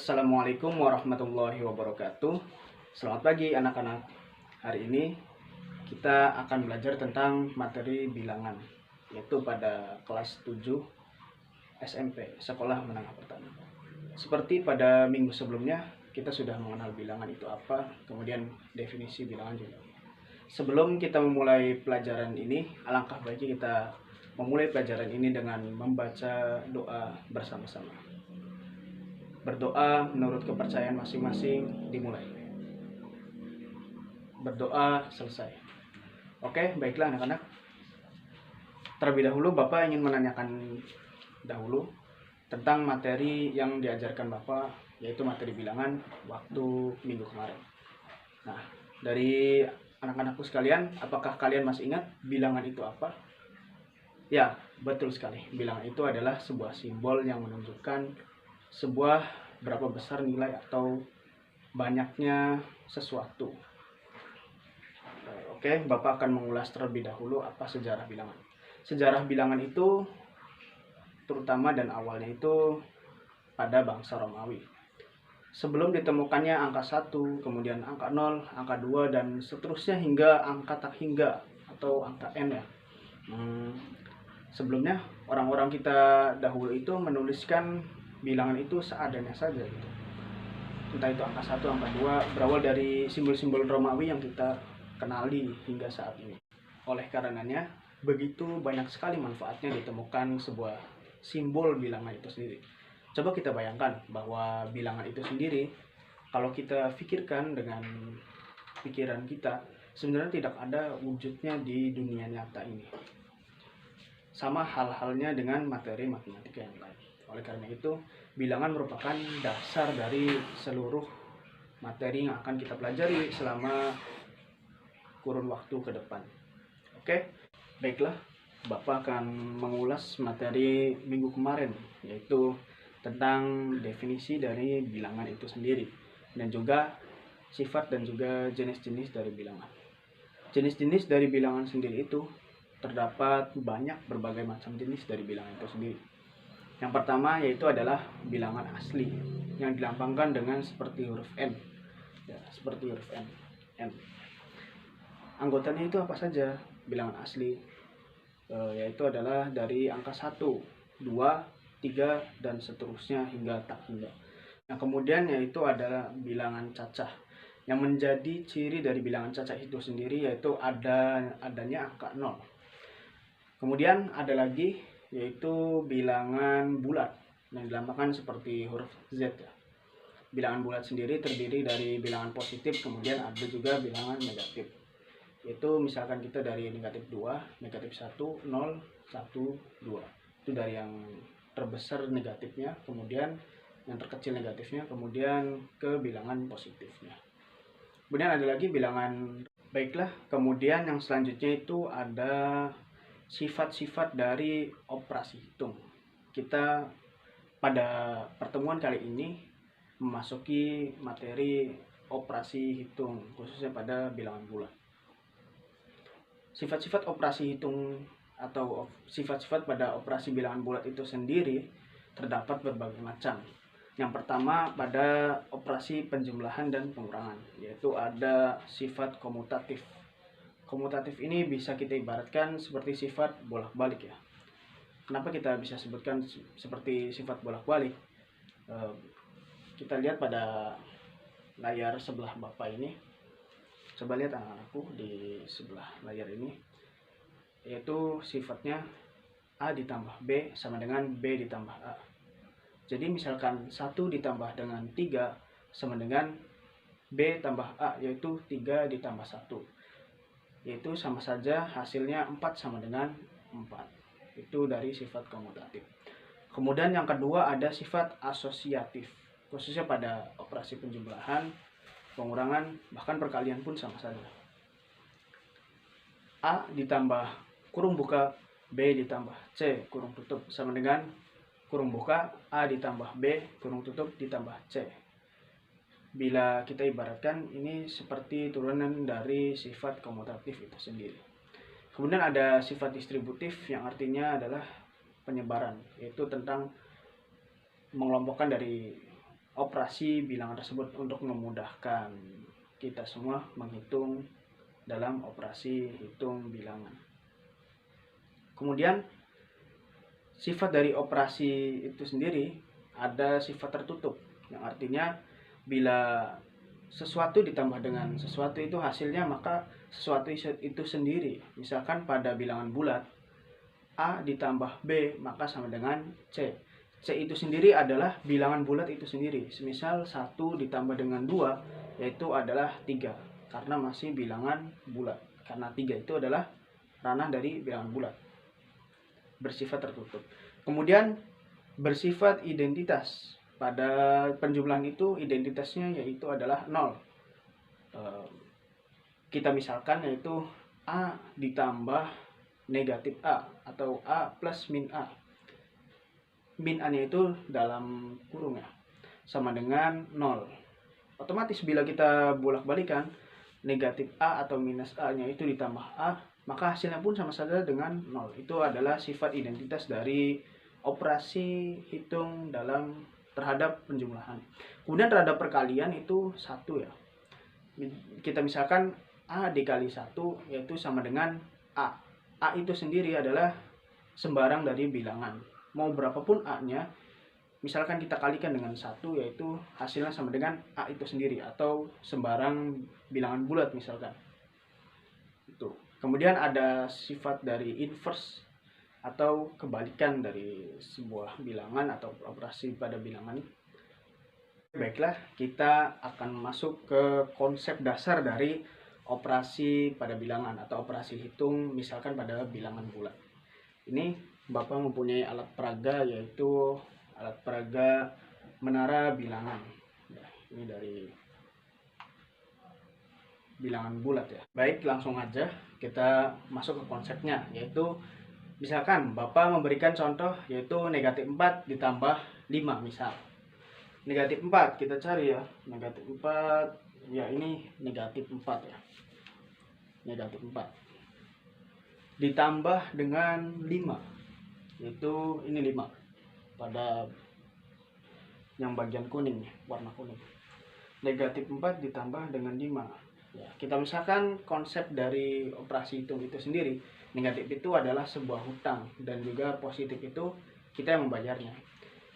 Assalamualaikum warahmatullahi wabarakatuh. Selamat pagi anak-anak. Hari ini kita akan belajar tentang materi bilangan, yaitu pada kelas 7 SMP, Sekolah Menengah Pertama. Seperti pada minggu sebelumnya, kita sudah mengenal bilangan itu apa, kemudian definisi bilangan juga. Sebelum kita memulai pelajaran ini, alangkah baiknya kita memulai pelajaran ini dengan membaca doa bersama-sama. Berdoa menurut kepercayaan masing-masing dimulai. Berdoa selesai. Oke, baiklah anak-anak. Terlebih dahulu Bapak ingin menanyakan dahulu tentang materi yang diajarkan Bapak, yaitu materi bilangan waktu minggu kemarin. Nah, dari anak-anakku sekalian, apakah kalian masih ingat bilangan itu apa? Ya, betul sekali. Bilangan itu adalah sebuah simbol yang menunjukkan sebuah berapa besar nilai atau banyaknya sesuatu. Oke, Bapak akan mengulas terlebih dahulu apa sejarah bilangan. Sejarah bilangan itu terutama dan awalnya itu pada bangsa Romawi. Sebelum ditemukannya angka 1, kemudian angka 0, angka 2, dan seterusnya hingga angka tak hingga atau angka N ya. Sebelumnya orang-orang kita dahulu itu menuliskan bilangan itu seadanya saja gitu. Entah itu angka 1, angka 2, berawal dari simbol-simbol Romawi yang kita kenali hingga saat ini. Oleh karenanya, begitu banyak sekali manfaatnya ditemukan sebuah simbol bilangan itu sendiri. Coba kita bayangkan bahwa bilangan itu sendiri, kalau kita pikirkan dengan pikiran kita, sebenarnya tidak ada wujudnya di dunia nyata ini. Sama hal-halnya dengan materi matematika yang lain. Oleh karena itu, bilangan merupakan dasar dari seluruh materi yang akan kita pelajari selama kurun waktu ke depan. Oke, baiklah. Bapak akan mengulas materi minggu kemarin, yaitu tentang definisi dari bilangan itu sendiri, dan juga sifat dan juga jenis-jenis dari bilangan. Jenis-jenis dari bilangan sendiri itu terdapat banyak berbagai macam jenis dari bilangan itu sendiri. Yang pertama yaitu adalah bilangan asli yang dilambangkan dengan seperti huruf N. Ya, seperti huruf N. N. Anggotanya itu apa saja bilangan asli? Yaitu adalah dari angka 1, 2, 3, dan seterusnya hingga tak hingga. Yang kemudian yaitu adalah bilangan cacah. Yang menjadi ciri dari bilangan cacah itu sendiri yaitu adanya angka 0. Kemudian ada lagi yaitu bilangan bulat yang dilambangkan seperti huruf Z ya. Bilangan bulat sendiri terdiri dari bilangan positif, kemudian ada juga bilangan negatif. Itu misalkan kita dari negatif 2, negatif 1, 0, 1, 2. Itu dari yang terbesar negatifnya, kemudian yang terkecil negatifnya, kemudian ke bilangan positifnya. Kemudian ada lagi bilangan. Baiklah, kemudian yang selanjutnya itu ada sifat-sifat dari operasi hitung. Kita pada pertemuan kali ini memasuki materi operasi hitung, khususnya pada bilangan bulat. Sifat-sifat operasi hitung atau sifat-sifat pada operasi bilangan bulat itu sendiri terdapat berbagai macam. Yang pertama pada operasi penjumlahan dan pengurangan, yaitu ada sifat komutatif. Komutatif ini bisa kita ibaratkan seperti sifat bolak-balik ya. Kenapa kita bisa sebutkan seperti sifat bolak-balik? Kita lihat pada layar sebelah Bapak ini. Coba lihat anak-anakku di sebelah layar ini. Yaitu sifatnya A ditambah B sama dengan B ditambah A. Jadi misalkan 1 ditambah dengan 3 sama dengan B tambah A, yaitu 3 ditambah 1. Yaitu sama saja hasilnya 4 sama dengan 4. Itu dari sifat komutatif. Kemudian yang kedua ada sifat asosiatif, khususnya pada operasi penjumlahan, pengurangan, bahkan perkalian pun sama saja. A ditambah kurung buka B ditambah C kurung tutup sama dengan kurung buka A ditambah B kurung tutup ditambah C. Bila kita ibaratkan ini seperti turunan dari sifat komutatif itu sendiri. Kemudian ada sifat distributif yang artinya adalah penyebaran, yaitu tentang mengelompokkan dari operasi bilangan tersebut untuk memudahkan kita semua menghitung dalam operasi hitung bilangan. Kemudian sifat dari operasi itu sendiri ada sifat tertutup, yang artinya bila sesuatu ditambah dengan sesuatu itu hasilnya, maka sesuatu itu sendiri. Misalkan pada bilangan bulat A ditambah B maka sama dengan C. C itu sendiri adalah bilangan bulat itu sendiri. Semisal 1 ditambah dengan 2 yaitu adalah 3, karena masih bilangan bulat. Karena 3 itu adalah ranah dari bilangan bulat, bersifat tertutup. Kemudian bersifat identitas. Pada penjumlahan itu identitasnya yaitu adalah 0. Kita misalkan yaitu A ditambah negatif A atau A plus min A. Min A-nya itu dalam kurung ya, sama dengan 0. Otomatis bila kita bolak-balikan negatif A atau minus A-nya itu ditambah A, maka hasilnya pun sama saja dengan 0. Itu adalah sifat identitas dari operasi hitung dalam terhadap penjumlahan. Kemudian terhadap perkalian itu 1 ya. Kita misalkan A dikali 1 yaitu sama dengan A. A itu sendiri adalah sembarang dari bilangan. Mau berapapun A-nya, misalkan kita kalikan dengan 1 yaitu hasilnya sama dengan A itu sendiri atau sembarang bilangan bulat misalkan. Itu. Kemudian ada sifat dari inverse atau kebalikan dari sebuah bilangan atau operasi pada bilangan. Baiklah, kita akan masuk ke konsep dasar dari operasi pada bilangan atau operasi hitung misalkan pada bilangan bulat. Ini Bapak mempunyai alat peraga, yaitu alat peraga menara bilangan. Ya, ini dari bilangan bulat ya. Baik, langsung aja kita masuk ke konsepnya, yaitu misalkan Bapak memberikan contoh yaitu negatif 4 ditambah 5 misal. Negatif 4 kita cari ya. Negatif 4 ya, ini negatif 4 ya. Negatif 4 ditambah dengan 5 yaitu ini 5 pada yang bagian kuning, warna kuning. Negatif 4 ditambah dengan 5 ya. Kita misalkan konsep dari operasi hitung itu sendiri, negatif itu adalah sebuah hutang dan juga positif itu kita yang membayarnya.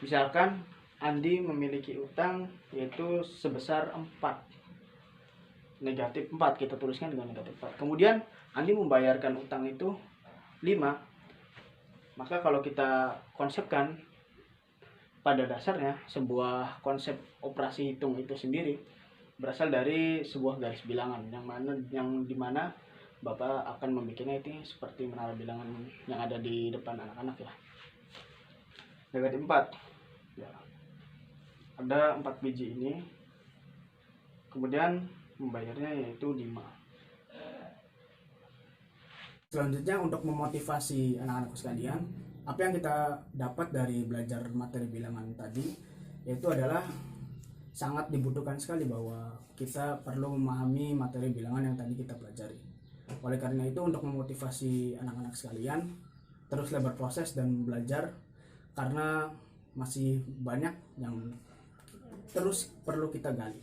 Misalkan Andi memiliki utang yaitu sebesar 4. Negatif 4 kita tuliskan dengan negatif 4. Kemudian Andi membayarkan utang itu 5. Maka kalau kita konsepkan, pada dasarnya sebuah konsep operasi hitung itu sendiri berasal dari sebuah garis bilangan yang dimana Bapak akan membuatnya itu seperti menara bilangan yang ada di depan anak-anak ya. Negatif 4 ya. Ada 4 biji ini. Kemudian membayarnya yaitu 5. Selanjutnya untuk memotivasi anak-anakku sekalian, apa yang kita dapat dari belajar materi bilangan tadi yaitu adalah sangat dibutuhkan sekali bahwa kita perlu memahami materi bilangan yang tadi kita pelajari. Oleh karena itu, untuk memotivasi anak-anak sekalian teruslah berproses dan belajar, karena masih banyak yang terus perlu kita gali.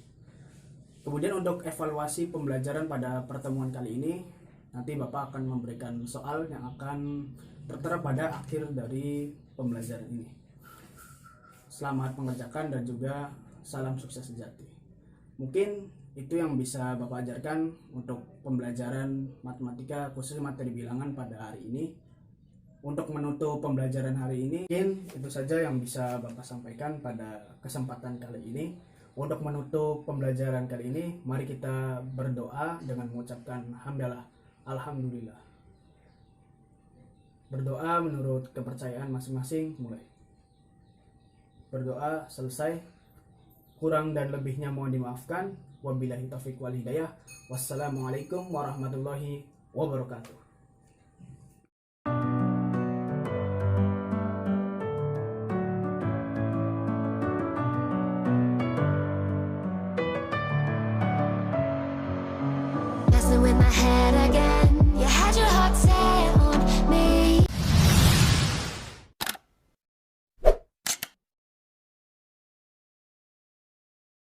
Kemudian untuk evaluasi pembelajaran pada pertemuan kali ini, nanti Bapak akan memberikan soal yang akan tertera pada akhir dari pembelajaran ini. Selamat mengerjakan dan juga salam sukses sejati. Mungkin itu yang bisa Bapak ajarkan untuk pembelajaran matematika khusus materi bilangan pada hari ini. Untuk menutup pembelajaran hari ini, mungkin itu saja yang bisa Bapak sampaikan pada kesempatan kali ini. Untuk menutup pembelajaran kali ini, mari kita berdoa dengan mengucapkan hamdalah, alhamdulillah. Berdoa menurut kepercayaan masing-masing, mulai. Berdoa selesai. Kurang dan lebihnya mohon dimaafkan. Wabillahi taufiq wal hidayah. Wassalamualaikum warahmatullahi wabarakatuh.